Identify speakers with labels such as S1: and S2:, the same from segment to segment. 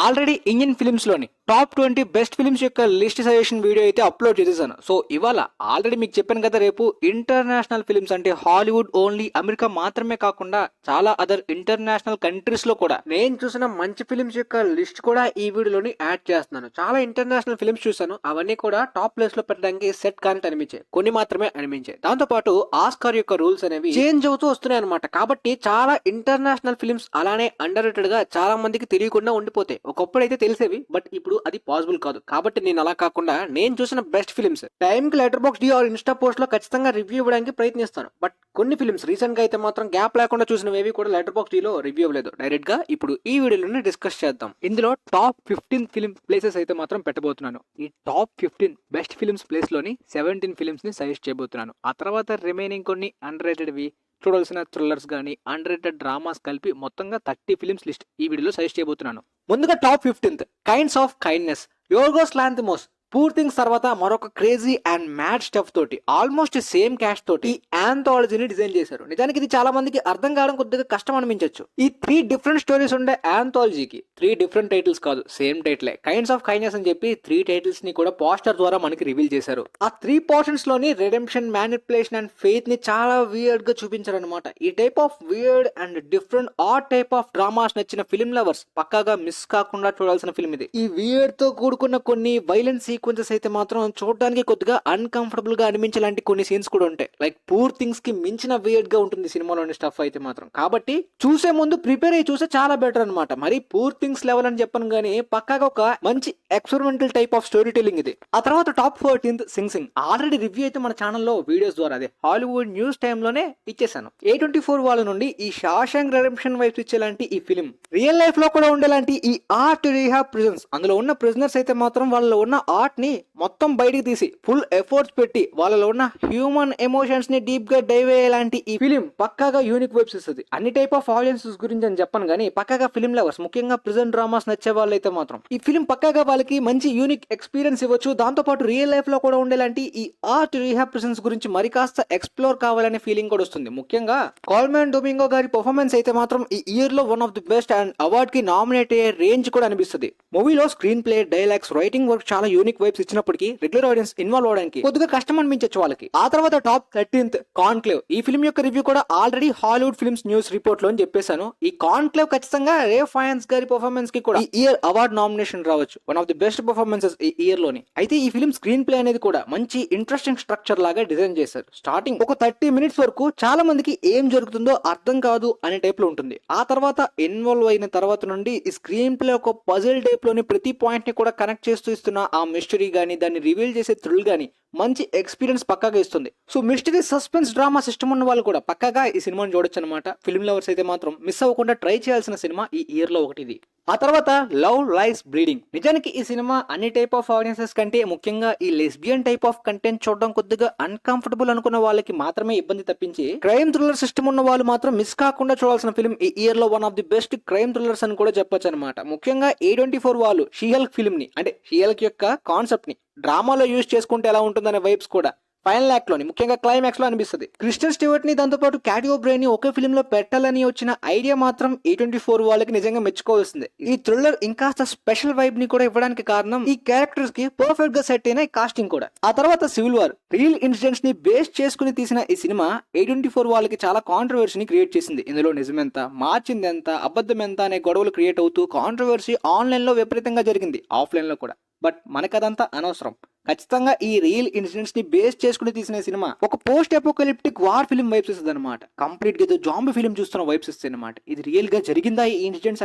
S1: Already Indian films లోని top 20 best films యొక్క list suggestion video అయితే అప్లోడ్ చేసేసాను. సో ఇవాళ ఆల్రెడీ మీకు చెప్పాను కదా, రేపు ఇంటర్నేషనల్ ఫిల్మ్స్ అంటే హాలీవుడ్ ఓన్లీ అమెరికా మాత్రమే కాకుండా చాలా అదర్ ఇంటర్నేషనల్ కంట్రీస్ లో కూడా నేను చూసిన మంచి ఫిల్మ్స్ యొక్క లిస్ట్ కూడా ఈ వీడియోలోని యాడ్ చేస్తున్నాను. చాలా ఇంటర్నేషనల్ ఫిల్మ్స్ చూసాను, అవన్నీ కూడా టాప్ ప్లేస్ లో పెట్టడానికి సెట్ కాని అనిపించాయి, కొన్ని మాత్రమే అనిపించాయి. దాంతో పాటు ఆస్కార్ యొక్క రూల్స్ అనేవి చేంజ్ అవుతూ వస్తున్నాయి అనమాట. కాబట్టి చాలా ఇంటర్నేషనల్ ఫిల్మ్స్ అలానే అండర్ రేటెడ్ గా చాలా మందికి తెలియకుండా ఉండిపోతాయి. ఒకప్పుడైతే తెలిసేవి, బట్ ఇప్పుడు అది పాసిబుల్ కాదు. కాబట్టి నేను అలా కాకుండా నేను చూసిన బెస్ట్ ఫిల్మ్స్ టైం కి Letterboxd or Insta post లో ఖచ్చితంగా రివ్యూ ఇవ్వడానికి ప్రయత్నిస్తాను. బట్ కొన్ని ఫిల్మ్స్ రీసెంట్ గా అయితే మాత్రం గ్యాప్ లేకుండా చూసినవి కూడా లెటర్ బాక్స్ డి లో రివ్యూ ఇవ్వలేదు. డైరెక్ట్ గా ఇప్పుడు ఈ వీడియోలోనే డిస్కస్ చేద్దాం. ఇందులో టాప్ 15 ఫిల్మ్ ప్లేసెస్ అయితే మాత్రం పెట్టబోతున్నాను. ఈ టాప్ 15 బెస్ట్ ఫిల్మ్స్ ప్లేస్ లోని 17 ఫిల్మ్స్ ని సజెస్ట్ చేయబోతున్నాను. ఆ తర్వాత రిమైనింగ్ కొన్ని అండర్ రేటెడ్వి, చూడాల్సిన థ్రిల్లర్స్ కానీ అండర్ రేటెడ్ డ్రామాస్ కలిపి మొత్తంగా 30 ఫిల్మ్స్ లిస్ట్ ఈ వీడియోలో సజెస్ట్ చేయబోతున్నాను. ముందుగా top 15 kinds of kindness, Yorgos Lanthimos. Poor things తర్వాత మరొక క్రేజీ అండ్ మ్యాడ్ స్టఫ్ తోటి ఆల్మోస్ట్ సేమ్ క్యాస్ట్ తోటి ఆంథాలజీని డిజైన్ చేశారు. నిజానికి ఇది చాలా మందికి అర్థం కావడం కొద్దిగా కష్టం అనిపించవచ్చు. ఈ 3 డిఫరెంట్ స్టోరీస్ ఉండే ఆంథాలజీకి 3 డిఫరెంట్ టైటిల్స్ కాదు, సేమ్ టైటిలే, కైండ్స్ ఆఫ్ కైండ్నెస్ అని చెప్పి 3 టైటిల్స్ ని కూడా పోస్టర్ ద్వారా మనకి రివీల్ చేశారు. ఆ 3 పోర్షన్స్ లోని రెడెంప్షన్, మ్యానిపులేషన్ అండ్ ఫెయిత్ ని చాలా వియర్డ్ గా చూపించారు అనమాట. ఈ type of weird and different or type of dramas నచ్చిన ఫిల్మ్ లవర్స్ పక్కాగా మిస్ కాకుండా చూడాల్సిన ఫిల్మ్ ఇది. ఈ వియర్డ్ తో కూడుకున్న కొన్ని వైలెంట్ సీక్వెన్సెస్ అయితే మాత్రం చూడడానికి కొద్దిగా అన్కంఫర్టబుల్ గా అనిపించేలాంటి కొన్ని సీన్స్ కూడా ఉంటాయి. లైక్ పూర్ థింగ్స్ కి మించిన వియర్డ్ గా ఉంటుంది సినిమాలోని స్టఫ్ అయితే మాత్రం. కాబట్టి చూసే ముందు ప్రిపేర్ అయ్యి చూస్తే చాలా బెటర్ అనమాట. మరి పూర్ థింగ్స్ లెవెల్ అని చెప్పను గానీ పక్కాగా ఒక మంచి experimental type of story telling ఇది. ఆ తర్వాత top 14 Singh Singh. Already review అయితే మన ఛానల్లో వీడియోస్ ద్వారా అదే హాలీవుడ్ న్యూస్ టైమ్ లోనే ఇచ్చేసాను. A24 వాళ్ళ నుండి ఈ షాషాంక్ రెడెంప్షన్ వైపు ఇచ్చేలాంటి ఈ ఫిల్మ్ రియల్ లైఫ్ లో కూడా ఉండేలాంటి ఈ ఆర్ట్ రీహాబ్ ప్రిజన్స్. అందులో ఉన్న ప్రిజనర్స్ అయితే మాత్రం వాళ్ళలో ఉన్న ఆర్ట్ ని మొత్తం బయటికి తీసి ఫుల్ ఎఫర్ట్స్ పెట్టి వాళ్ళలో ఉన్న హ్యూమన్ ఎమోషన్స్ ని డీప్ గా డైవ్ అయ్యేలాంటి ఈ ఫిలిం పక్కాగా యూనిక్ వైబ్స్ ఇస్తుంది. అన్ని టైప్ ఆఫ్ ఆడియన్సెస్ గురించి అని చెప్పను కానీ పక్కాగా ఫిలిం లవర్స్, ముఖ్యంగా ప్రిజన్ డ్రామాస్ నచ్చే వాళ్ళు అయితే మాత్రం ఈ ఫిలిం పక్కాగా వాళ్ళకి మంచి యూనిక్ ఎక్స్పీరియన్స్ ఇవ్వచ్చు. దాంతో పాటు రియల్ లైఫ్ లో కూడా ఉండేలాంటి ఈ ఆర్ట్ రీహాబ్ ప్రిజన్స్ గురించి మరి కాస్త ఎక్స్ప్లోర్ కావాలనే ఫీలింగ్ కూడా వస్తుంది. ముఖ్యంగా కాల్మాన్ డొమింగో గారి పర్ఫార్మెన్స్ అయితే మాత్రం ఈ ఇయర్ లో one of the best and award కి నామినేట్ అయ్యే రేంజ్ కూడా అనిపిస్తుంది. మూవీలో screen play, dialogues, writing work చాలా యూనిక్ వైబ్స్ ఇచ్చినప్పటికీ రెగ్యులర్ ఆడియన్స్ ఇన్వాల్వ్ అవడానికి కొద్దిగా కష్టం అనిపించవచ్చు వాళ్ళకి. ఆ తర్వాత టాప్ 13 కాన్క్లేవ్. ఈ ఫిల్మ్ యొక్క రివ్యూ కూడా already Hollywood films news report లో చెప్పేశాను. ఈ కాన్క్లేవ్ ఖచ్చితంగా రే ఫైన్స్ గారి పర్ఫార్మెన్స్ కి కూడా ఈ ఇయర్ అవార్డ్ నామినేషన్ రావచ్చు. One of the best performances ఈ ఇయర్ లోని. అయితే ఈ ఫిల్మ్ స్క్రీన్ ప్లే అనేది కూడా మంచి ఇంట్రెస్టింగ్ స్ట్రక్చర్ లాగా డిజైన్ చేశారు. స్టార్టింగ్ ఒక 30 మినిట్స్ వరకు చాలా మందికి ఏం జరుగుతుందో అర్థం కాదు అనే టైప్ లో ఉంటుంది. ఆ తర్వాత ఇన్వాల్వ్ అయిన తర్వాత నుండి ఈ స్క్రీన్ ప్లే ఒక పజిల్ టైప్ లోని ప్రతి పాయింట్ ని కూడా కనెక్ట్ చేస్తూ ఇస్తున్న ఆ మిస్టరీ గానీ, దాన్ని రివీల్ చేసే థ్రిల్ గానీ మంచి ఎక్స్పీరియన్స్ పక్కాగా ఇస్తుంది. So mystery, suspense, drama system ఉన్న వాళ్ళు కూడా పక్కాగా ఈ సినిమాని చూడొచ్చు అనమాట. ఫిల్మ్ లవర్స్ అయితే మాత్రం మిస్ అవ్వకుండా ట్రై చేయాల్సిన సినిమా ఈ ఇయర్ లో ఒకటి ఇది. ఆ తర్వాత లవ్ లైస్ బ్లీడింగ్. నిజానికి ఈ సినిమా అన్ని టైప్ ఆఫ్ ఆడియన్సెస్ కంటే ముఖ్యంగా ఈ లెస్బియన్ టైప్ ఆఫ్ కంటెంట్ చూడడం కొద్దిగా అన్కంఫర్టబుల్ అనుకున్న వాళ్ళకి మాత్రమే ఇబ్బంది తప్పించి క్రైమ్ థ్రిల్లర్ సిస్టమ్ ఉన్న వాళ్ళు మాత్రం మిస్ కాకుండా చూడాల్సిన ఫిల్మ్ ఈ ఇయర్ లో one of the best crime thrillers అని కూడా చెప్పొచ్చు అనమాట. ముఖ్యంగా A24 వాళ్ళు షీహల్క్ ఫిల్మ్ ని, అంటే షీహల్క్ యొక్క కాన్సెప్ట్ ని డ్రామాలో యూజ్ చేసుకుంటే ఎలా ఉంటుందనే వైబ్స్ కూడా ఫైనల్ యాక్ట్ లోని, ముఖ్యంగా క్లైమాక్స్ లో అనిపిస్తుంది. క్రిస్టన్ స్టీవర్ట్ ని, దాంతో పాటు క్యాటీ ఓబ్రైన్ ని ఒకే ఫిల్మ్ లో పెట్టాలని వచ్చిన ఐడియా మాత్రం A24 వాళ్ళకి నిజంగా మెచ్చుకోవాల్సిందే. ఈ థ్రిల్లర్ ఇంకాస్త స్పెషల్ వైబ్ ని కూడా ఇవ్వడానికి కారణం ఈ క్యారెక్టర్స్ కి పర్ఫెక్ట్ గా సెట్ అయిన కాస్టింగ్ కూడా. ఆ తర్వాత సివిల్ వార్. రియల్ ఇన్సిడెంట్స్ ని బేస్ చేసుకుని తీసిన ఈ సినిమా A24 వాళ్ళకి చాలా కాంట్రవర్సీని క్రియేట్ చేసింది. ఇందులో నిజమెంత, మార్చింది ఎంత, అబద్ధం ఎంత అనే గొడవలు క్రియేట్ అవుతూ కాంట్రవర్సీ ఆన్లైన్ లో విపరీతంగా జరిగింది, ఆఫ్లైన్ లో కూడా. బట్ మనకదంతా అనవసరం. ఖచ్చితంగా ఈ రియల్ ఇన్సిడెంట్స్ ని బేస్ చేసుకుని తీసిన సినిమా ఒక post apocalyptic war film vibes ఇస్తుంది అనమాట. కంప్లీట్ గా జాంబీ ఫిల్మ్ చూస్తున్న వైబ్స్ ఇస్తుంది అనమాట. ఇది రియల్ గా జరిగిందా ఈ ఇన్సిడెంట్స్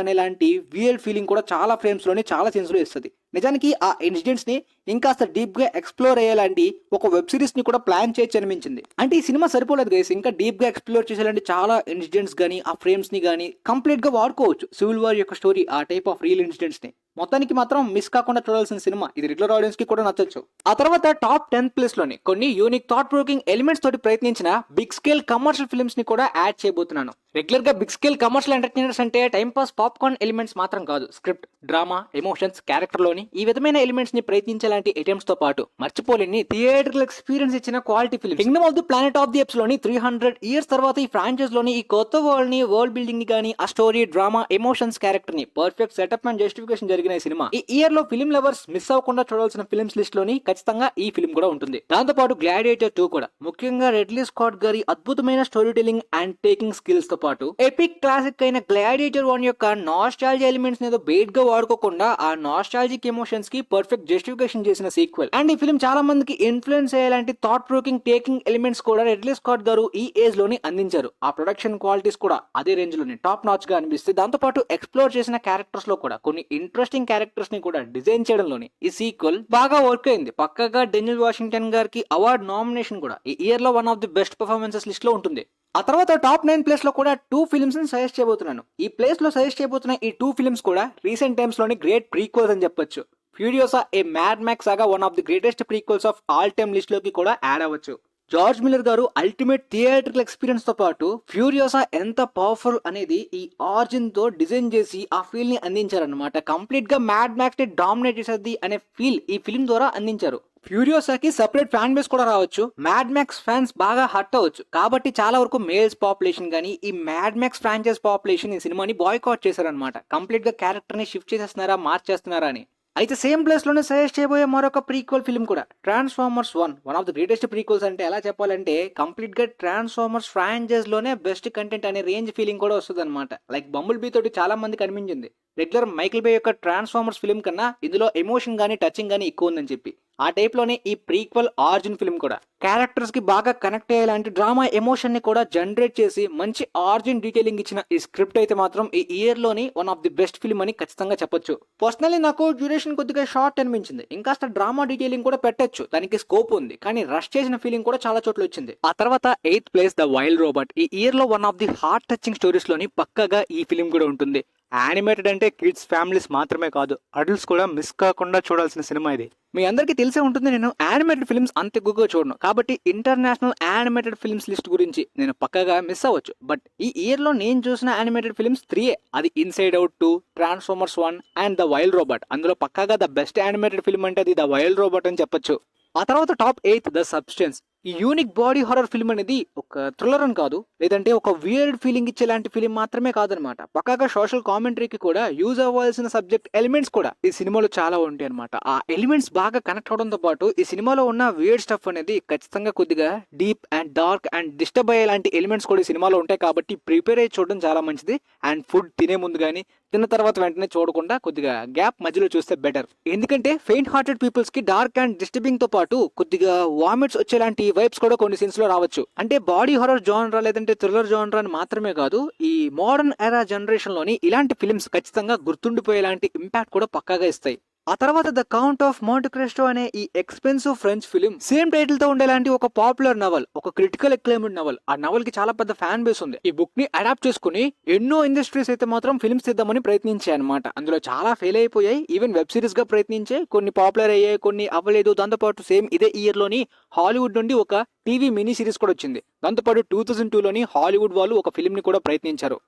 S1: అనేలాంటి వియల్ ఫీలింగ్ కూడా చాలా ఫ్రేమ్స్ లోనే, చాలా సీన్స్ లో ఇస్తుంది. నిజానికి ఆ ఇన్సిడెంట్స్ ని ఇంకాస్త డీప్ గా ఎక్స్ప్లోర్ అయ్యేలాంటి ఒక వెబ్ సిరీస్ ని కూడా ప్లాన్ చేయొచ్చు అనిపించింది. అంటే ఈ సినిమా సరిపోలేదు గైస్, ఇంకా డీప్ గా ఎక్స్ప్లోర్ చేసేలాంటి చాలా ఇన్సిడెంట్స్ గానీ, ఆ ఫ్రేమ్స్ ని గానీ కంప్లీట్ గా వాడుకోవచ్చు. సివిల్ వార్ యొక్క స్టోరీ, ఆ టైప్ ఆఫ్ రియల్ ఇన్సిడెంట్స్ ని మొత్తానికి మాత్రం మిస్ కాకుండా చూడాల్సిన సినిమా ఇది. రెగ్యులర్ ఆడియన్స్ కి కూడా నచ్చొచ్చు. ఆ తర్వాత టాప్ 10 ప్లేస్ లోని కొన్ని యూనిక్ థాట్ ప్రొవోకింగ్ ఎలిమెంట్స్ తోటి ప్రయత్నించిన బిగ్ స్కేల్ కమర్షియల్ ఫిల్మ్స్ ని కూడా యాడ్ చేయబోతున్నాను. రెగ్యులర్ గా బిగ్ స్కేల్ కమర్షియల్ ఎంటర్టైనర్స్ అంటే టైం పాస్ పాప్కార్న్ ఎలిమెంట్స్ మాత్రం కాదు. స్క్రిప్ట్, డ్రామా, ఎమోషన్స్, క్యారెక్టర్ లోని లోని ఈ విధమైన ఎలిమెంట్స్ ని ప్రయత్నించాలంటే అటెంప్ట్స్ తో పాటు మర్చిపోలేని థియేటర్ల ఎక్స్పీరియన్స్ ఇచ్చిన quality film Kingdom of the planet of the eps లోని 300 ఇయర్స్ తర్వాత ఈ ఫ్రాంచైజ్ లోని ఈ కొత్త వరల్డ్ బిల్డింగ్ ని గానీ ఆ స్టోరీ డ్రామా ఎమోషన్స్ క్యారెక్టర్ ని పర్ఫెక్ట్ సెటప్ అండ్ జస్టిఫికేషన్ జరిగిన ఈ సినిమా ఈ ఇయర్ లో ఫిల్మ్ లవర్స్ మిస్ అవ్వకుండా చూడాల్సిన ఫిల్మ్స్ లిస్ట్ లోని ఖచ్చితంగా ఈ ఫిల్మ్ కూడా ఉంటుంది. దాంతో పాటు గ్లాడియేటర్ 2 కూడా ముఖ్యంగా రెడ్లీ స్కాట్ గారి అద్భుతమైన story telling and taking skills తో పాటు ఎపిక్ క్లాసిక్ అయిన గ్లాడియేటర్ 1 యొక్క నాస్టాలజీ ఎలిమెంట్స్ ఏదో బేట్ గా వాడుకోకుండా ఆ నాస్టాలజిక్ ఎమోషన్స్ కి పర్ఫెక్ట్ జస్టిఫికేషన్ చేసిన సీక్వెల్. అండ్ ఈ ఫిల్మ్ చాలా మందికి ఇన్ఫ్లుయెన్స్ అయ్యేలాంటి థాట్ ప్రొవోకింగ్ టేకింగ్ ఎలిమెంట్స్ కూడా రెడ్లీ స్కాట్ గారు ఈ ఏజ్ లోని అందించారు. ఆ ప్రొడక్షన్ క్వాలిటీస్ కూడా అదే రేంజ్ లోని టాప్ నాచ్ గా అనిపిస్తే దాంతో పాటు ఎక్స్ప్లోర్ చేసిన క్యారెక్టర్స్ లో కూడా కొన్ని ఇంట్రెస్టింగ్ క్యారెక్టర్స్ ని కూడా డిజైన్ చేయడంలోని ఈ సీక్వెల్ బాగా వర్క్ అయింది. పక్కగా డెనిల్ వాషింగ్టన్ గారికి అవార్డ్ నామినేషన్ కూడా ఈ ఇయర్ లో one of the best performances list లో ఉంటుంది. ఆ తర్వాత టాప్ 9 ప్లేస్ లో కూడా 2 ఫిల్మ్స్ ని సజెస్ట్ చేయబోతున్నాను. ఈ ప్లేస్ లో సజెస్ట్ చేయబోతున్న ఈ 2 ఫిల్మ్స్ కూడా రీసెంట్ టైమ్స్ లోని గ్రేట్ ప్రీక్వెల్స్ అని చెప్పొచ్చు. Furiosa A mad max saga one of the greatest prequels of all time list లోకి కూడా యాడ్ అవ్వచ్చు. జార్జ్ మిల్లర్ గారు అల్టిమేట్ థియేటర్కల్ ఎక్స్పీరియన్స్ తో పాటు ఫ్యూరియోసా ఎంత పవర్ఫుల్ అనేది ఈ ఆరిజిన్ తో డిజైన్ చేసి ఆ ఫీల్ ని అందించారనమాట. కంప్లీట్ గా మ్యాడ్ మ్యాక్స్ ని డామినేట్ చేసేది అనే ఫీల్ ఈ ఫిల్మ్ ద్వారా అందించారు. ఫ్యూరియోసాకి సెపరేట్ ఫ్యాన్ బేస్ కూడా రావచ్చు. మ్యాడ్ మ్యాక్స్ ఫ్యాన్స్ బాగా హర్ట్ అవ్వచ్చు. కాబట్టి చాలా వరకు మేల్స్ పాపులేషన్ కానీ ఈ మ్యాడ్ మ్యాక్స్ ఫ్రాంచైజ్ పాపులేషన్ ఈ సినిమాని బాయ్కాట్ చేశారనమాట. కంప్లీట్ గా క్యారెక్టర్ ని షిఫ్ట్ చేసేస్తున్నారా మార్చేస్తున్నారా అని. అయితే సేమ్ ప్లేస్ లోనే సజెస్ట్ చేయబోయే మరొక ప్రీక్వెల్ ఫిల్మ్ కూడా transformers 1 one of the greatest prequels. అంటే ఎలా చెప్పాలంటే కంప్లీట్ గా ట్రాన్స్ఫార్మర్స్ ఫ్రాంచైజ్ లోనే బెస్ట్ కంటెంట్ అనే రేంజ్ ఫీలింగ్ కూడా వస్తుంది అనమాట. లైక్ బంబుల్ బీ తోటి చాలా మందికి అనిపించింది రెగ్యులర్ మైకిల్ బే యొక్క ట్రాన్స్ఫార్మర్స్ ఫిల్మ్ కన్నా ఇందులో ఎమోషన్ గానీ టచింగ్ గానీ ఎక్కువ ఉందని చెప్పి. ఆ టైప్ లోనే ఈ ప్రీక్వెల్ ఆరిజిన్ ఫిల్మ్ కూడా క్యారెక్టర్స్ కి బాగా కనెక్ట్ అయ్యేలాంటి డ్రామా ఎమోషన్ ని కూడా జనరేట్ చేసి మంచి ఆరిజిన్ డీటెయిలింగ్ ఇచ్చిన ఈ స్క్రిప్ట్ అయితే మాత్రం ఈ ఇయర్ లోని one of the best film అని ఖచ్చితంగా చెప్పొచ్చు. పర్సనల్లీ నాకు డ్యూరేషన్ కొద్దిగా షార్ట్ అనిపించింది. ఇంకాస్త డ్రామా డీటెయిలింగ్ కూడా పెట్టొచ్చు, దానికి స్కోప్ ఉంది. కానీ రష్ చేసిన ఫీలింగ్ కూడా చాలా చోట్ల వచ్చింది. ఆ తర్వాత 8th place the wild robot. ఈ ఇయర్ లో one of the heart touching stories లోని పక్కగా ఈ ఫిల్మ్ కూడా ఉంటుంది. యానిమేటెడ్ అంటే కిడ్స్ ఫ్యామిలీస్ మాత్రమే కాదు అడల్ట్స్ కూడా మిస్ కాకుండా చూడాల్సిన సినిమా ఇది. మీ అందరికీ తెలిసే ఉంటుంది నేను యానిమేటెడ్ ఫిల్మ్స్ అంత ఎక్కువగా చూడను. కాబట్టి ఇంటర్నేషనల్ యానిమేటెడ్ ఫిల్మ్స్ లిస్ట్ గురించి నేను పక్కగా మిస్ అవ్వచ్చు. బట్ ఈ ఇయర్ లో నేను చూసిన యానిమేటెడ్ ఫిల్మ్స్ 3. అది inside out 2, transformers 1 and the wild robot. అందులో పక్కగా ద బెస్ట్ యానిమేటెడ్ ఫిల్మ్ అంటే అది ద వైల్డ్ రోబోట్ అని చెప్పొచ్చు. ఆ తర్వాత టాప్ 8 ద సబ్స్టెన్స్. ఈ యూనిక్ బాడీ హారర్ ఫిల్మ్ అనేది ఒక థ్రిల్లర్ అని కాదు, లేదంటే ఒక వియర్డ్ ఫీలింగ్ ఇచ్చేలాంటి ఫిల్మ్ మాత్రమే కాదనమాట. పక్కాగా సోషల్ కామెంటరీకి కూడా యూజ్ అవ్వాల్సిన సబ్జెక్ట్ ఎలిమెంట్స్ కూడా ఈ సినిమాలో చాలా ఉంటాయి అనమాట. ఆ ఎలిమెంట్స్ బాగా కనెక్ట్ అవడంతో పాటు ఈ సినిమాలో ఉన్న వియర్డ్ స్టఫ్ అనేది ఖచ్చితంగా కొద్దిగా deep and dark and disturb అయ్యేలాంటి ఎలిమెంట్స్ కూడా ఈ సినిమాలో ఉంటాయి. కాబట్టి ప్రిపేర్ అయ్యి చూడడం చాలా మంచిది. అండ్ ఫుడ్ తినే ముందు కానీ తిన్న తర్వాత వెంటనే చూడకుండా కొద్దిగా గ్యాప్ మధ్యలో చూస్తే బెటర్. ఎందుకంటే ఫెయింట్ హార్టెడ్ పీపుల్స్ కి డార్క్ అండ్ డిస్టర్బింగ్ తో పాటు కొద్దిగా వామిట్స్ వచ్చేలాంటి వైబ్స్ కూడా కొన్ని సీన్స్ లో రావచ్చు. అంటే బాడీ హారర్ జానరా లేదంటే థ్రిల్లర్ జానరా అని మాత్రమే కాదు, ఈ మోడర్న్ ఎరా జనరేషన్ లోని ఇలాంటి ఫిల్మ్స్ ఖచ్చితంగా గుర్తుండిపోయేలాంటి ఇంపాక్ట్ కూడా పక్కాగా ఇస్తాయి. ఆ తర్వాత the count of Monte Cristo అనే ఈ expensive French film same title తో ఉండేలాంటి ఒక పాపులర్ నవల్, ఒక క్రిటికల్ అక్లైమ్డ్ నవల్. ఆ నవల్ కి చాలా పెద్ద ఫ్యాన్ బేస్ ఉంది. ఈ బుక్ ని అడాప్ట్ చేసుకుని ఎన్నో ఇండస్ట్రీస్ అయితే మాత్రం ఫిల్మ్స్ తీద్దామని ప్రయత్నించాయి అనమాట. అందులో చాలా ఫెయిల్ అయిపోయాయి. ఈవెన్ వెబ్ సిరీస్ గా ప్రయత్నించాయి, కొన్ని పాపులర్ అయ్యాయి, కొన్ని అవ్వలేదు. దాంతోపాటు సేమ్ ఇదే ఇయర్ లోని హాలీవుడ్ నుండి ఒక టీవీ మినీ సిరీస్ కూడా వచ్చింది. దాంతోపాటు 2002 లోని హాలీవుడ్ వాళ్ళు ఒక ఫిల్మ్ ని కూడా ప్రయత్నించారు.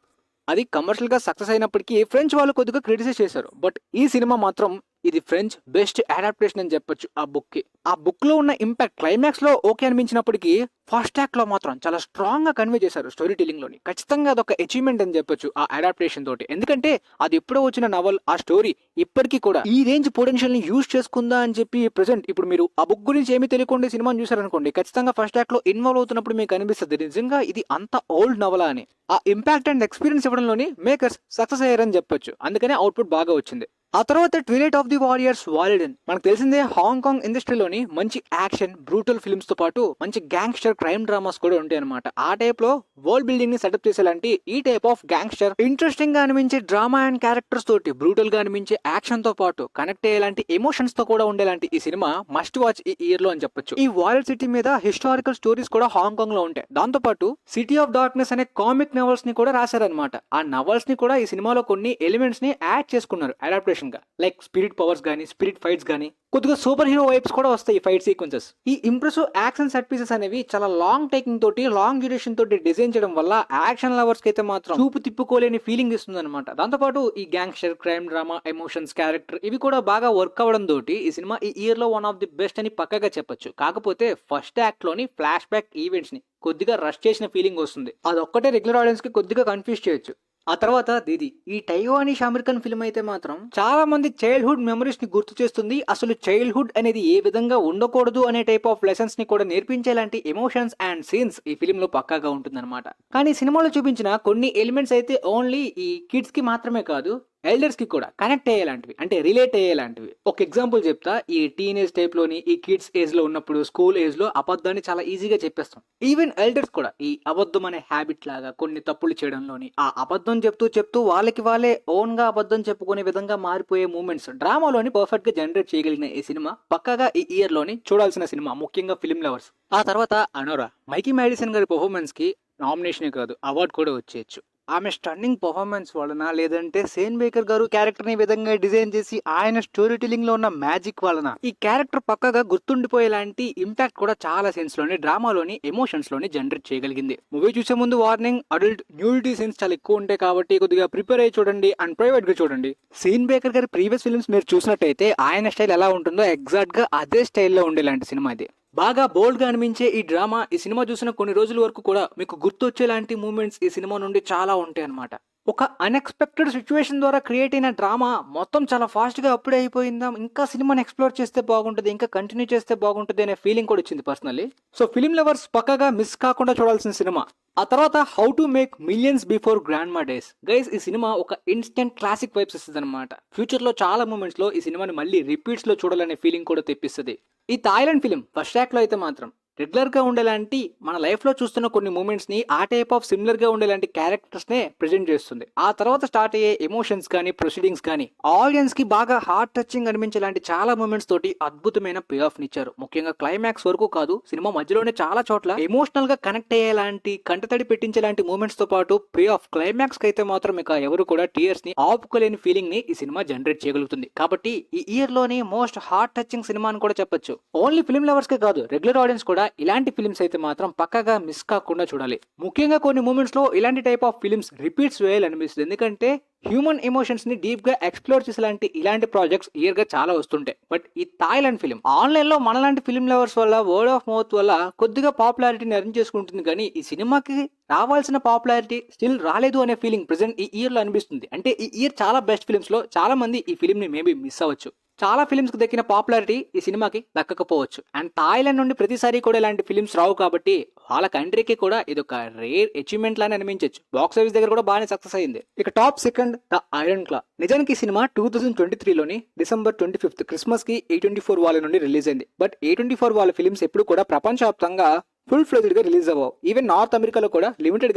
S1: అది కమర్షియల్ గా సక్సెస్ అయినప్పటికీ ఫ్రెంచ్ వాళ్ళు కొద్దిగా క్రిటిసైజ్ చేశారు. బట్ ఈ సినిమా మాత్రం ఇది ఫ్రెంచ్ బెస్ట్ అడాప్టేషన్ అని చెప్పొచ్చు ఆ బుక్ కి. ఆ బుక్ లో ఉన్న ఇంపాక్ట్ క్లైమాక్స్ లో ఓకే అనిపించినప్పటికీ ఫస్ట్ యాక్ట్ లో మాత్రం చాలా స్ట్రాంగ్ గా కన్వే చేశారు స్టోరీ టెల్లింగ్ లోని. ఖచ్చితంగా అదొక అచీవ్మెంట్ అని చెప్పొచ్చు ఆ అడాప్టేషన్ తోటి. ఎందుకంటే అది ఎప్పుడో వచ్చిన నవల్, ఆ స్టోరీ ఇప్పటికీ కూడా ఈ రేంజ్ పొటెన్షియల్ ని యూజ్ చేసుకుందా అని చెప్పి ప్రెసెంట్ ఇప్పుడు మీరు ఆ బుక్ గురించి ఏమీ తెలియకుండా సినిమాని చూసారనుకోండి, ఖచ్చితంగా ఫస్ట్ యాక్ట్ లో ఇన్వాల్వ్ అవుతున్నప్పుడు మీకు అనిపిస్తుంది నిజంగా ఇది అంత ఓల్డ్ నవలా అని. ఆ ఇంపాక్ట్ అండ్ ఎక్స్పీరియన్స్ ఇవ్వడంలోని మేకర్స్ సక్సెస్ అయ్యారని చెప్పొచ్చు. అందుకనే అవుట్పుట్ బాగా వచ్చింది. ఆ తర్వాత twilight of the warriors walled in. మనకు తెలిసిందే హాంకాంగ్ ఇండస్ట్రీలోని మంచి యాక్షన్ బ్రూటల్ ఫిల్మ్స్ తో పాటు మంచి గ్యాంగ్స్టర్ క్రైమ్ డ్రామాస్ కూడా ఉంటాయి అనమాట. ఆ టైప్ లో వరల్డ్ బిల్డింగ్ ని సెటప్ చేసేలాంటి ఈ టైప్ ఆఫ్ గ్యాంగ్స్టర్ ఇంట్రెస్టింగ్ గా అనిపించే డ్రామా అండ్ క్యారెక్టర్స్ తోటి బ్రూటల్ గా అనిపించే యాక్షన్ తో పాటు కనెక్ట్ అయ్యేలాంటి ఎమోషన్స్ తో కూడా ఉండేలాంటి ఈ సినిమా మస్ట్ వాచ్ ఈ ఇయర్ లో అని చెప్పొచ్చు. ఈ వారియర్ సిటీ మీద హిస్టారికల్ స్టోరీస్ కూడా హాంకాంగ్ లో ఉంటాయి. దాంతో పాటు సిటీ ఆఫ్ డార్క్నెస్ అనే కామిక్ నవల్స్ ని కూడా రాశారనమాట. ఆ నవల్స్ ని కూడా ఈ సినిమాలో కొన్ని ఎలిమెంట్స్ ని యాడ్ చేసుకున్నారు అడాప్టేషన్. కాంబినేషన్ గా, లైక్ స్పిరిట్ పవర్స్ గానీ, స్పిరిట్ ఫైట్స్ గానీ, కొద్దిగా సూపర్ హీరో వైబ్స్ కూడా వస్తాయి ఈ ఫైట్ సీక్వెన్సెస్. ఈ ఇంప్రెసివ్ యాక్షన్ సెట్ పీసెస్ అనేవి చాలా లాంగ్ టేకింగ్ తోటి, లాంగ్ డ్యూరేషన్ తోటి డిజైన్ చేయడం వల్ల యాక్షన్ లవర్స్ కి అయితే మాత్రం చూపు తిప్పుకోలేని ఫీలింగ్ ఇస్తుంది అనమాట. దాంతోపాటు ఈ gangster, crime drama, emotions, character ఇవి కూడా బాగా వర్క్ అవ్వడం తోటి ఈ సినిమా ఈ ఇయర్ లో వన్ ఆఫ్ ది బెస్ట్ అని పక్కగా చెప్పొచ్చు. కాకపోతే ఫస్ట్ యాక్ట్ లోని ఫ్లాష్ బ్యాక్ ఈవెంట్స్ ని కొద్దిగా రష్ చేసిన ఫీలింగ్ వస్తుంది. అదొక్కటే రెగ్యులర్ ఆడియన్స్ కి కొద్దిగా కన్ఫ్యూజ్ చేయొచ్చు. ఆ తర్వాత దీది, ఈ టైవానిష్ అమెరికన్ ఫిల్మ్ అయితే మాత్రం చాలా మంది చైల్డ్హుడ్ మెమరీస్ ని గుర్తు చేస్తుంది. అసలు చైల్డ్హుడ్ అనేది ఏ విధంగా ఉండకూడదు అనే టైప్ ఆఫ్ లెసన్స్ ని కూడా నేర్పించేలాంటి ఎమోషన్స్ అండ్ సీన్స్ ఈ ఫిల్మ్ లో పక్కాగా ఉంటుందన్నమాట. కానీ సినిమాలో చూపించిన కొన్ని ఎలిమెంట్స్ అయితే ఓన్లీ ఈ కిడ్స్ కి మాత్రమే కాదు, ఎల్డర్స్ కి కూడా కనెక్ట్ అయ్యేలాంటివి, అంటే రిలేట్ అయ్యేలాంటివి. ఒక ఎగ్జాంపుల్ చెప్తా. ఈ టీనేజ్ టైప్ లోని, ఈ కిడ్స్ ఏజ్ లో ఉన్నప్పుడు, స్కూల్ ఏజ్ లో అబద్ధాన్ని చాలా ఈజీగా చెప్పేస్తాం. ఈవెన్ ఎల్డర్స్ కూడా ఈ అబద్ధం అనే హ్యాబిట్ లాగా కొన్ని తప్పులు చేయడంలోని ఆ అబద్ధం చెప్తూ వాళ్ళకి వాళ్ళే ఓన్ గా అబద్ధం చెప్పుకునే విధంగా మారిపోయే మూమెంట్స్ డ్రామాలోని పర్ఫెక్ట్ గా జనరేట్ చేయగలిగిన ఈ సినిమా పక్కాగా ఈ ఇయర్ లోని చూడాల్సిన సినిమా, ముఖ్యంగా ఫిల్మ్ లవర్స్. ఆ తర్వాత అనోరా, మైకీ మ్యాడిసన్ గారి పర్ఫార్మెన్స్ కి నామినేషనే కాదు, అవార్డు కూడా వచ్చేయచ్చు. ఆమె స్టన్నింగ్ పర్ఫార్మెన్స్ వలన, లేదంటే సేన్ బేకర్ గారు క్యారెక్టర్ ని విధంగా డిజైన్ చేసి ఆయన స్టోరీ టెలింగ్ లో ఉన్న మ్యాజిక్ వలన ఈ క్యారెక్టర్ పక్కగా గుర్తుండిపోయేలాంటి ఇంపాక్ట్ కూడా చాలా సీన్స్ లోని, డ్రామాలోని, ఎమోషన్స్ లోని జనరేట్ చేయగలిగింది. మూవీ చూసే ముందు వార్నింగ్, అడల్ట్ న్యూడిటీ సీన్స్ చాలా ఎక్కువ ఉంటాయి కాబట్టి కొద్దిగా ప్రిపేర్ అయ్యి చూడండి అండ్ ప్రైవేట్ గా చూడండి. సేన్ బేకర్ గారి ప్రీవియస్ ఫిల్మ్స్ మీరు చూసినట్టయితే ఆయన స్టైల్ ఎలా ఉంటుందో ఎగ్జాక్ట్ గా అదే స్టైల్లో ఉండేలాంటి సినిమా ఇది. బాగా బోల్డ్ గా అనిపించే ఈ డ్రామా ఈ సినిమా చూసిన కొన్ని రోజుల వరకు కూడా మీకు గుర్తొచ్చేలాంటి మూమెంట్స్ ఈ సినిమా నుండి చాలా ఉంటాయి అన్నమాట. ఒక అన్ఎక్స్పెక్టెడ్ సిచ్యువేషన్ ద్వారా క్రియేట్ అయిన డ్రామా మొత్తం చాలా ఫాస్ట్ గా అప్పుడే అయిపోయిందా, ఇంకా సినిమాని ఎక్స్ప్లోర్ చేస్తే బాగుంటుంది, ఇంకా కంటిన్యూ చేస్తే బాగుంటుంది అనే ఫీలింగ్ కూడా వచ్చింది పర్సనల్లీ. సో ఫిల్మ్ లవర్స్ పక్కగా మిస్ కాకుండా చూడాల్సిన సినిమా. ఆ తర్వాత how to make millions before grand మా డేస్. గైస్, ఈ సినిమా ఒక ఇన్స్టెంట్ క్లాసిక్ వైబ్స్ ఇస్తుంది అనమాట. ఫ్యూచర్ లో చాలా మూమెంట్స్ లో ఈ సినిమాని మళ్ళీ రిపీట్స్ లో చూడాలనే ఫీలింగ్ కూడా తెప్పిస్తుంది. ఈ థాయిలాండ్ ఫిల్మ్ ఫస్ట్ యాక్ట్ లో అయితే మాత్రం రెగ్యులర్ గా ఉండేలాంటి, మన లైఫ్ లో చూస్తున్న కొన్ని మూమెంట్స్ ని ఆ టైప్ ఆఫ్ సిమిలర్ గా ఉండేలాంటి క్యారెక్టర్స్ నే ప్రెజెంట్ చేస్తుంది. ఆ తర్వాత స్టార్ట్ అయ్యే ఎమోషన్స్ కానీ, ప్రొసీడింగ్స్ కానీ ఆడియన్స్ కి బాగా హార్ట్ టచింగ్ అనిపించేలాంటి చాలా మూమెంట్స్ తోటి అద్భుతమైన పే ఆఫ్ నిచ్చారు. ముఖ్యంగా క్లైమాక్స్ వరకు కాదు, సినిమా మధ్యలోనే చాలా చోట్ల ఎమోషనల్ గా కనెక్ట్ అయ్యేలాంటి, కంటతడి పెట్టించేలాంటి మూమెంట్స్ తో పాటు పే ఆఫ్ క్లైమాక్స్ కి అయితే మాత్రం ఇక ఎవరు కూడా టీయర్స్ ని ఆపుకోలేని ఫీలింగ్ ని ఈ సినిమా జనరేట్ చేయగలుగుతుంది. కాబట్టి ఈ ఇయర్ లోని మోస్ట్ హార్ట్ టచింగ్ సినిమా అని కూడా చెప్పొచ్చు. ఓన్లీ ఫిల్మ్ లవర్స్ కే కాదు, రెగ్యులర్ ఆడియన్స్ కూడా ఇలాంటి ఫిల్మ్స్ అయితే మాత్రం పక్కగా మిస్ కాకుండా చూడాలి. ముఖ్యంగా కొన్ని మూమెంట్స్ లో ఇలాంటి టైప్ ఆఫ్ ఫిల్మ్స్ రిపీట్స్ వేయాలనిపిస్తుంది. ఎందుకంటే హ్యూమన్ ఎమోషన్స్ ని డీప్ గా ఎక్స్ప్లోర్ చేసేలాంటి ఇలాంటి ప్రాజెక్ట్స్ ఇయర్ గా చాలా వస్తుంటాయి. బట్ ఈ థాయిలాండ్ ఫిల్మ్ ఆన్లైన్ లో మనలాంటి ఫిల్మ్ లవర్స్ వల్ల, వర్డ్ ఆఫ్ మౌత్ వల్ల కొద్దిగా పాపులారిటీని ఎర్న్ చేసుకుంటుంది. కానీ ఈ సినిమాకి రావాల్సిన పాపులారిటీ స్టిల్ రాలేదు అనే ఫీలింగ్ ప్రెసెంట్ ఈ ఇయర్ లో అనిపిస్తుంది. అంటే ఈ ఇయర్ చాలా బెస్ట్ ఫిల్మ్స్ లో చాలా మంది ఈ ఫిల్మ్ ని మేబీ మిస్ అవ్వచ్చు. చాలా ఫిల్మ్స్ కి దక్కిన పాపులారిటీ ఈ సినిమాకి దక్కకపోవచ్చు. అండ్ థాయిలాండ్ నుండి ప్రతిసారి కూడా ఇలాంటి ఫిల్మ్స్ రావు కాబట్టి వాళ్ళ కంట్రీకి కూడా ఇది ఒక రేర్ అచీవ్మెంట్ లానే అనిపించచ్చు. బాక్స్ ఆఫీస్ దగ్గర కూడా బాగానే సక్సెస్ అయింది. ఇక టాప్ సెకండ్ ద ఐరన్ క్లా. నిజానికి ఈ సినిమా 2023లోని డిసెంబర్ 25 క్రిస్మస్ కి A24 వాళ్ళ నుండి రిలీజ్ అయింది. బట్ A24 వాళ్ళ ఫిల్మ్స్ ఎప్పుడు కూడా ప్రపంచవ్యాప్తంగా ఫుల్ ఫ్లెజ్డ్ గా రిలీజ్ అవ్వవు. ఈవెన్ నార్త్ అమెరికాలో కూడా లిమిటెడ్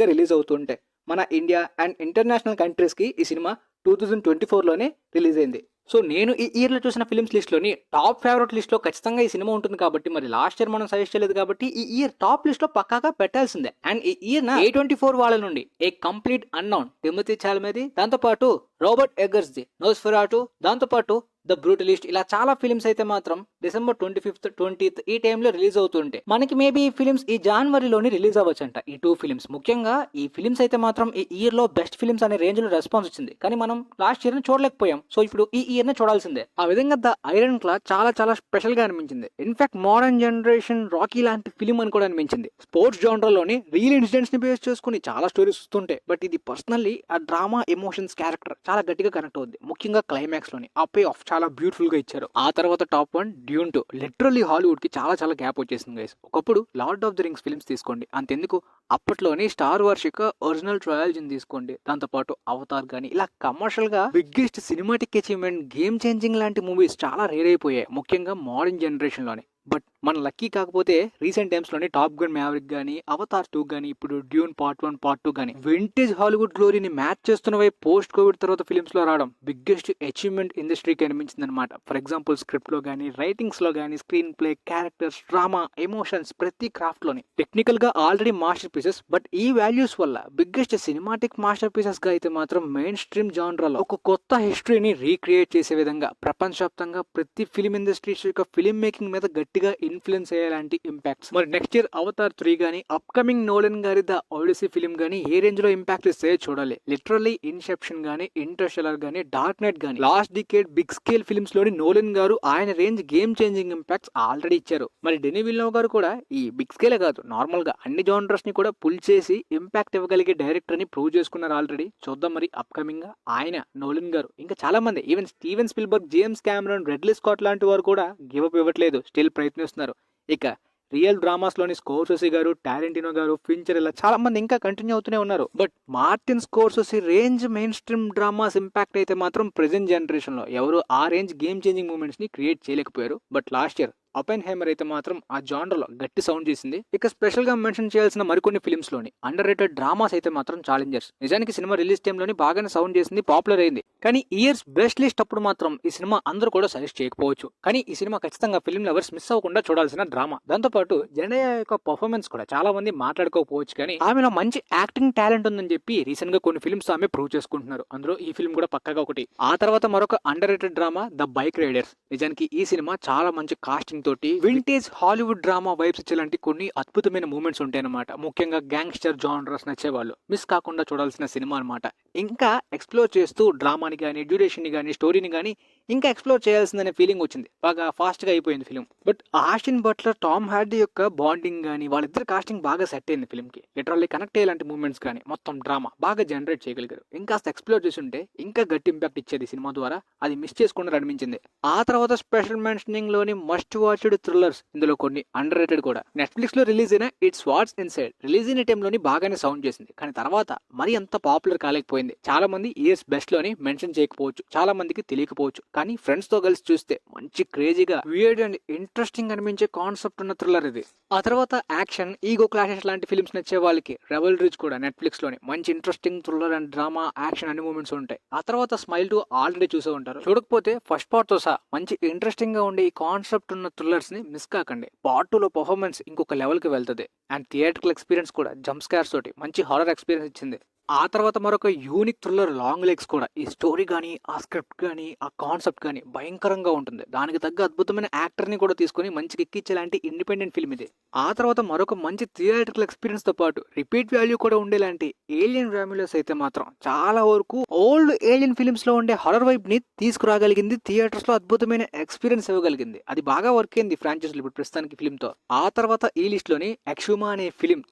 S1: గా రిలీజ్ అవుతుంటాయి. మన ఇండియా అండ్ ఇంటర్నేషనల్ కంట్రీస్ కి ఈ సినిమా 2024లోనే రిలీజ్ అయింది. సో నేను ఈ ఇయర్ లో చూసిన ఫిల్మ్స్ లిస్ట్ లోని టాప్ ఫేవరెట్ లిస్ట్ లో ఖచ్చితంగా ఈ సినిమా ఉంటుంది. కాబట్టి మరి లాస్ట్ ఇయర్ మనం సజెస్ట్ చేయలేదు కాబట్టి ఈ ఇయర్ టాప్ లిస్ట్ లో పక్కాగా పెట్టాల్సిందే. అండ్ ఈ ఇయర్ A24 వాళ్ళ నుండి ఏ కంప్లీట్ అన్నౌన్ టిమోథీ చాలమేది, దాంతో పాటు రాబర్ట్ ఎగర్స్ ది నోస్ఫెరాటు, దాంతో పాటు ద బ్రూటలిస్ట్, ఇలా చాలా ఫిల్మ్స్ అయితే మాత్రం డిసెంబర్ 25th 20th ఈ టైంలో రిలీజ్ అవుతుంటే మనకి మేబీ ఈ ఫిల్మ్స్ ఈ జనవరిలోని రిలీజ్ అవ్వచ్చంట. ఈ 2 ఫిల్మ్స్ ముఖ్యంగా ఈ ఫిల్మ్స్ అయితే మాత్రం ఈ ఇయర్ లో బెస్ట్ ఫిల్మ్స్ అనే రేంజ్ లో రెస్పాన్స్ వచ్చింది. కానీ మనం లాస్ట్ ఇయర్ ని చూడలేకపోయాం. సో ఇప్పుడు ఈ ఇయర్ ని చూడాల్సిందే. ఆ విధంగా ద ఐరన్ క్లా చాలా చాలా స్పెషల్ గా అనిపించింది. ఇన్ఫాక్ట్ మోడర్న్ జనరేషన్ రాకీ లాంటి ఫిల్మ్ అని కూడా అనిపించింది. స్పోర్ట్స్ జోనర్లోని రియల్ ఇన్సిడెంట్స్ ని బేస్ చేసుకుని చాలా స్టోరీస్ వస్తుంటాయి. బట్ ఇది పర్సనల్లీ ఆ డ్రామా, ఎమోషన్స్, క్యారెక్టర్ చాలా గట్టిగా కనెక్ట్ అవుద్ది. ముఖ్యంగా క్లైమాక్స్ లోని ఆ పే ఆఫ్ చాలా బ్యూటిఫుల్ గా ఇచ్చారు. ఆ తర్వాత టాప్ 1 డ్యూన్ 2. లిటరల్లీ హాలీవుడ్ కి చాలా చాలా గ్యాప్ వచ్చేసింది గైస్. ఒకప్పుడు Lord of the Rings films తీసుకోండి, అంతెందుకు అప్పట్లోని స్టార్ వార్స్ యొక్క ఒరిజినల్ ట్రయాలజీని తీసుకోండి, దాంతో పాటు అవతార్ గానీ, ఇలా కమర్షియల్ గా biggest cinematic achievement, game changing లాంటి మూవీస్ చాలా రేర్ అయిపోయాయి, ముఖ్యంగా మోడర్న్ జనరేషన్ లోనే. బట్ మన లక్కీ కాకపోతే రీసెంట్ టైమ్స్ లోని టాప్ గన్ మ్యావరిక్ గానీ, అవతార్ 2 గానీ, ఇప్పుడు డ్యూన్ పార్ట్ 1 పార్ట్ 2 గానీ వింటేజ్ హాలీవుడ్ గ్లోరీని మ్యాచ్ చేస్తున్నవే పోస్ట్ కోవిడ్ తర్వాత ఫిలిమ్స్ లో రావడం బిగ్గెస్ట్ అచీవ్మెంట్ ఇండస్ట్రీకి అనిపించింది అనమాట. ఫర్ ఎగ్జాంపుల్ స్క్రిప్ట్ లో గానీ, రైటింగ్స్ లో గానీ, screen play, characters, drama, emotions ప్రతి క్రాఫ్ట్ లోని టెక్నికల్ గా ఆల్రెడీ మాస్టర్ పీసెస్. బట్ ఈ వాల్యూస్ వల్ల బిగ్గెస్ట్ సినిమాటిక్ మాస్టర్ పీసెస్ గా అయితే మాత్రం మెయిన్ స్ట్రీమ్ జానరాలో ఒక కొత్త హిస్టరీని రీక్రియేట్ చేసే విధంగా ప్రపంచవ్యాప్తంగా ప్రతి ఫిలిం ఇండస్ట్రీస్ యొక్క ఫిలిం మేకింగ్ మీద గట్టిగా ఇన్ఫ్లుయెన్స్ అయ్యేలాంటి ఇంపాక్ట్స్. మరి నెక్స్ట్ ఇయర్ అవతార్ 3 గానీ, అప్కమింగ్ నోలన్ గారి ద ఓడిసీ ఫిలిం గానీ ఏ రేంజ్ లో ఇంపాక్ట్ ఇస్తే చూడాలి. లిటరల్లీ ఇన్సెప్షన్ గానీ, ఇంటర్స్టెల్లర్ గానీ, డార్క్ నైట్ గానీ last decade big scale films లోని నోలన్ గారు ఆయన range game changing impacts already ఇచ్చారు. మరి డెనీ విల్నోవ్ గారు కూడా ఈ బిగ్ స్కేలే కాదు, నార్మల్ గా అన్ని జానర్స్ ని కూడా పుల్ చేసి ఇంపాక్ట్ ఇవ్వగలిగే డైరెక్టర్ అని ప్రూవ్ చేసుకున్నారు ఆల్రెడీ. చూద్దాం మరి అప్కమింగ్ గా ఆయన, నోలన్ గారు, ఇంకా చాలా మంది, even Steven Spielberg, James Cameron, readily Scott లాంటి వారు కూడా గివ్ అప్ ఇవ్వట్లేదు, స్టిల్ ప్రయత్నిస్తున్నారు. ఇక రియల్ డ్రామాస్ లోని స్కోర్సెసీ గారు, టారెంటినో గారు, ఫించర్, ఇలా చాలా మంది ఇంకా కంటిన్యూ అవుతూనే ఉన్నారు. But Martin Scorsese range main stream dramas impact అయితే మాత్రం ప్రెజెంట్ జనరేషన్ లో ఎవరు ఆ రేంజ్ గేమ్ చేంజింగ్ మూమెంట్స్ ని క్రియేట్ చేయలేకపోయారు. బట్ లాస్ట్ ఇయర్ అపెన్హైమర్ అయితే మాత్రం ఆ జానర్లో గట్టి సౌండ్ చేసింది. ఇక స్పెషల్ గా మెన్షన్ చేయాల్సిన మరికొన్ని ఫిల్మ్స్ లోని అండర్ రేటెడ్ డ్రామాస్ అయితే మాత్రం ఛాలెంజర్స్. నిజానికి సినిమా రిలీజ్ టైమ్ లోని బాగానే సౌండ్ చేసింది, పాపులర్ అయింది. కానీ ఇయర్స్ బెస్ట్ లిస్ట్ అప్పుడు మాత్రం ఈ సినిమా అందరూ కూడా సజెస్ట్ చేయకపోవచ్చు. కానీ ఈ సినిమా ఖచ్చితంగా ఫిల్మ్ లవర్స్ మిస్ అవ్వకుండా చూడాల్సిన డ్రామా. దాంతోపాటు జెండయా యొక్క పర్ఫార్మెన్స్ కూడా చాలా మంది మాట్లాడుకోకపోవచ్చు, కానీ ఆమెలో మంచి యాక్టింగ్ టాలెంట్ ఉందని చెప్పి రీసెంట్ గా కొన్ని ఫిల్మ్స్ ఆమె ప్రూవ్ చేసుకుంటున్నారు. అందులో ఈ ఫిల్మ్ కూడా పక్కగా ఒకటి. ఆ తర్వాత మరొక under rated drama the bike riders. నిజానికి ఈ సినిమా చాలా మంచి కాస్టింగ్ తోటి వింటేజ్ హాలీవుడ్ డ్రామా వైబ్స్ ఇచ్చేలాంటి కొన్ని అద్భుతమైన మూమెంట్స్ ఉంటాయన్నమాట. ముఖ్యంగా గ్యాంగ్స్టర్ జానర్స్ నచ్చేవాళ్ళు మిస్ కాకుండా చూడాల్సిన సినిమా అనమాట. ఇంకా ఎక్స్ప్లోర్ చేస్తూ డ్రామాని కానీ, డ్యూరేషన్ ని కానీ, స్టోరీని కానీ ఇంకా ఎక్స్ప్లోర్ చేయాల్సిందనే ఫీలింగ్ వచ్చింది. బాగా ఫాస్ట్ గా అయిపోయింది film. But Austin Butler, Tom Hardy యొక్క బాండింగ్ కానీ, వాళ్ళిద్దరు కాస్టింగ్ బాగా సెట్ అయింది ఫిల్మ్ కి. లిటరల్లీ కనెక్ట్ అయ్యేలాంటి మూమెంట్స్ కానీ మొత్తం డ్రామా బాగా జనరేట్ చేయగలిగారు. ఇంకా ఎక్స్ప్లోర్ చేసి ఉంటే ఇంకా గట్టి ఇంపాక్ట్ ఇచ్చేది సినిమా ద్వారా. అది మిస్ చేసుకున్నారు అనిపించింది. ఆ తర్వాత స్పెషల్ మెన్షనింగ్ లోని మస్ట్ వాచ్డ్ థ్రిల్లర్స్, ఇందులో కొన్ని అండర్ రేటెడ్ కూడా. నెట్ఫ్లిక్స్ లో రిలీజ్ అయిన ఇట్స్ వాట్స్ ఇన్సైడ్ రిలీజ్ అయిన టైంలోని బాగానే సౌండ్ చేసింది, కానీ తర్వాత మరి అంత పాపులర్ కాలేకపోయింది. చాలా మంది ఇయర్స్ బెస్ట్ లోని మెన్షన్ చేయకపోవచ్చు, చాలా మందికి తెలియకపోవచ్చు, కానీ ఫ్రెండ్స్ తో కలిసి చూస్తే మంచి క్రేజీగా వియర్డ్ అండ్ ఇంట్రెస్టింగ్ అనిపించే కాన్సెప్ట్ ఉన్న థ్రిల్లర్ ఇది. ఆ తర్వాత యాక్షన్, ఈగో క్లాషెస్ లాంటి ఫిల్మ్స్ నచ్చే వాళ్ళకి రెవల్ రిచ్ కూడా నెట్ఫ్లిక్స్ లోని మంచి interesting thriller and drama, action అన్ని మూమెంట్స్ ఉంటాయి. ఆ తర్వాత స్మైల్ 2 ఆల్రెడీ చూసే ఉంటారు. చూడకపోతే ఫస్ట్ పార్ట్ తో సహా మంచి ఇంట్రెస్టింగ్ గా ఉండే ఈ కాన్సెప్ట్ ఉన్న థ్రిల్లర్స్ ని మిస్ కాకండి. పార్ట్ 2 లో పర్ఫార్మెన్స్ ఇంకొక లెవెల్ కి వెళ్తుంది. అండ్ థియేట్రికల్ ఎక్స్పీరియన్స్ కూడా జంప్ స్కార్స్ తోటి మంచి హారర్ ఎక్స్పీరియన్స్ ఇచ్చింది. ఆ తర్వాత మరొక యూనిక్ థ్రిల్లర్ లాంగ్ లెగ్స్ కూడా. ఈ స్టోరీ కానీ, ఆ స్క్రిప్ట్ కానీ, ఆ కాన్సెప్ట్ కానీ భయంకరంగా ఉంటుంది. దానికి తగ్గ అద్భుతమైన యాక్టర్ ని కూడా తీసుకుని మంచిగా ఎక్కించేలాంటి ఇండిపెండెంట్ ఫిల్మ్ ఇది. ఆ తర్వాత మరొక మంచి థియేట్రికల్ ఎక్స్పీరియన్స్ తో పాటు రిపీట్ వాల్యూ కూడా ఉండేలాంటి ఏలియన్ రామిలోస్ అయితే మాత్రం చాలా వరకు ఓల్డ్ ఏలియన్ ఫిల్మ్స్ లో ఉండే హారర్ వైబ్ ని తీసుకురాగలిగింది. థియేటర్స్ లో అద్భుతమైన ఎక్స్పీరియన్స్ ఇవ్వగలిగింది. అది బాగా వర్క్ అయింది ఫ్రాంచైజీలు ఇప్పుడు ప్రస్తుతానికి ఫిల్మ్ తో. ఆ తర్వాత ఈ లిస్ట్ లోని ఎక్స్యూమా అనే ఫిల్మ్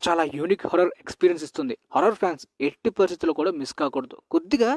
S1: చాలా యూనిక్ హారర్ ఎక్స్పీరియన్స్ ఇస్తుంది. హారర్ ఫ్యాన్స్ ఎట్టి పరిస్థితుల్లో కూడా మిస్ కాకూడదు. కొద్దిగా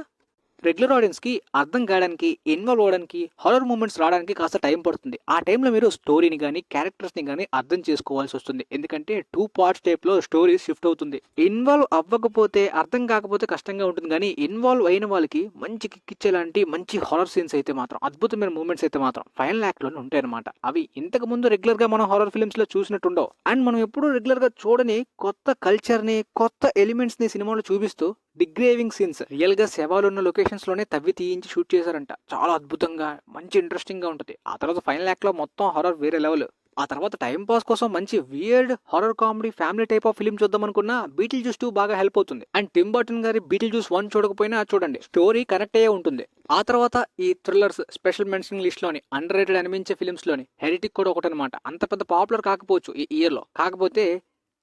S1: రెగ్యులర్ ఆడియన్స్ కి అర్థం కావడానికి, ఇన్వాల్వ్ అవడానికి, హారర్ మూమెంట్స్ రావడానికి కాస్త టైం పడుతుంది. ఆ టైంలో మీరు స్టోరీని కానీ, క్యారెక్టర్స్ ని కానీ అర్థం చేసుకోవాల్సి వస్తుంది. ఎందుకంటే 2 పార్ట్స్ టైప్ లో స్టోరీ షిఫ్ట్ అవుతుంది. ఇన్వాల్వ్ అవ్వకపోతే, అర్థం కాకపోతే కష్టంగా ఉంటుంది. కానీ ఇన్వాల్వ్ అయిన వాళ్ళకి మంచి కిక్కిచ్చేలాంటి మంచి హారర్ సీన్స్ అయితే మాత్రం, అద్భుతమైన మూమెంట్స్ అయితే మాత్రం ఫైనల్ యాక్ట్ లోనే ఉంటాయి అనమాట. అవి ఇంతకు ముందు రెగ్యులర్ గా మనం హారర్ ఫిల్మ్స్ లో చూసినట్టుండవు. అండ్ మనం ఎప్పుడు రెగ్యులర్ గా చూడని కొత్త కల్చర్ ని, కొత్త ఎలిమెంట్స్ ని సినిమాలో చూపిస్తూ డిగ్రేవింగ్ సీన్స్ రియల్ గా శవాలు ఉన్న లొకేషన్స్ లోనే తవ్వి తీయించి షూట్ చేశారంట. చాలా అద్భుతంగా, మంచి ఇంట్రెస్టింగ్ గా ఉంటుంది. ఆ తర్వాత ఫైనల్ యాక్ట్ లో మొత్తం హారర్ వేరే లెవెల్. ఆ తర్వాత టైం పాస్ కోసం మంచి weird horror comedy family type of film చూద్దాం అనుకున్నా బీటిల్ జ్యూస్ 2 బాగా హెల్ప్ అవుతుంది. అండ్ టిమ్ బర్టన్ గారి బీటిల్ జ్యూస్ 1 చూడకపోయినా చూడండి, స్టోరీ కనెక్ట్ అయ్యే ఉంటుంది. ఆ తర్వాత ఈ థ్రిల్లర్స్ స్పెషల్ మెన్షన్ లిస్ట్ లోని అండర్ రేటెడ్ అనిపించే ఫిల్మ్స్ లోని హెరిటిక్ కూడా ఒకటనమాట. అంత పెద్ద పాపులర్ కాకపోవచ్చు ఈ ఇయర్ లో, కాకపోతే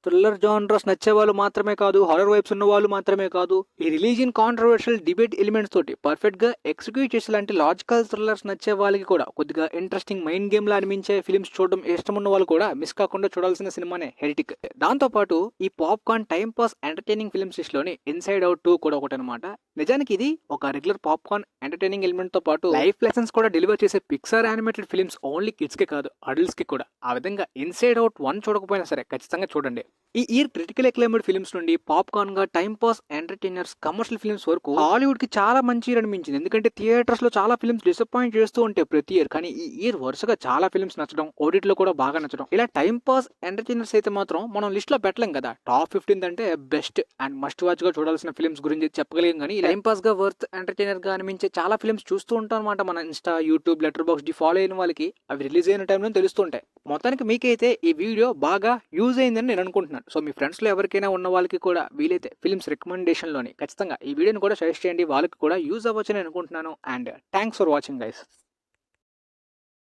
S1: థ్రిల్లర్ జానర్స్ నచ్చే వాళ్ళు మాత్రమే కాదు, హారర్ వైబ్స్ ఉన్న వాళ్ళు మాత్రమే కాదు, ఈ రిలీజియన్ కాంట్రవర్షియల్ డిబేట్ ఎలిమెంట్స్ తోటి పర్ఫెక్ట్ గా ఎగ్జిక్యూట్ చేసేలాంటి లాజికల్ థ్రిల్లర్స్ నచ్చే వాళ్ళకి కూడా కొద్దిగా ఇంట్రెస్టింగ్ మైండ్ గేమ్ లా అనిపించే ఫిల్మ్స్ చూడడం ఇష్టం ఉన్న వాళ్ళు కూడా మిస్ కాకుండా చూడాల్సిన సినిమానే హెరిటిక్. దాంతో పాటు ఈ popcorn time pass entertaining films list లోని ఇన్సైడ్ అవుట్ 2 కూడా ఒకటనమాట. నిజానికి ఇది ఒక రెగ్యులర్ పాప్కార్న్ ఎంటర్టైనింగ్ ఎలిమెంట్ తో పాటు లైఫ్ లెసన్స్ కూడా డెలివర్ చేసే Pixar animated films only kids కే కాదు, అడల్ట్స్ కి కూడా. ఆ విధంగా ఇన్సైడ్ అవుట్ 1 చూడకపోయినా సరే ఖచ్చితంగా చూడండి. ఈ ఇయర్ క్రిటికల్ అక్లైమ్డ్ ఫిల్మ్స్ నుండి పాప్కార్న్ గా time pass entertainers commercial films వరకు హాలీవుడ్ కి చాలా మంచి ఇయర్ అనిపించింది. ఎందుకంటే థియేటర్స్ లో చాలా ఫిల్మ్స్ డిసప్పాయింట్ చేస్తూ ఉంటాయి ప్రతి ఇయర్, కానీ ఈ ఇయర్ వరుసగా చాలా ఫిల్మ్స్ నచ్చడం, ఓడిట్ లో కూడా బాగా నచ్చడం. ఇలా టైం పాస్ ఎంటర్టైనర్స్ అయితే మాత్రం మనం లిస్ట్ లో పెట్టలేం కదా. టాప్ 15 అంటే బెస్ట్ అండ్ మస్ట్ వాచ్ గా చూడాల్సిన ఫిల్మ్స్ గురించి చెప్పగలిగాం, కానీ టైం పాస్ గా వర్త్ ఎంటర్టైనర్ గా అనిపించే చాలా ఫిల్మ్స్ చూస్తూ ఉంటాం అనమాట. మన Insta, YouTube, letter box follow అయిన వాళ్ళకి అవి రిలీజ్ అయిన టైంలో తెలుస్తుంటాయి. మొత్తానికి మీకైతే ఈ వీడియో బాగా యూజ్ అయిందని నేను అనుకుంటున్నాను. సో మీ ఫ్రెండ్స్లో ఎవరికైనా ఉన్న వాళ్ళకి కూడా వీలైతే ఫిల్మ్స్ రికమెండేషన్లోని ఖచ్చితంగా ఈ వీడియోని కూడా సజెస్ట్ చేయండి, వాళ్ళకి కూడా యూజ్ అవ్వచ్చని అనుకుంటున్నాను. And thanks for watching guys.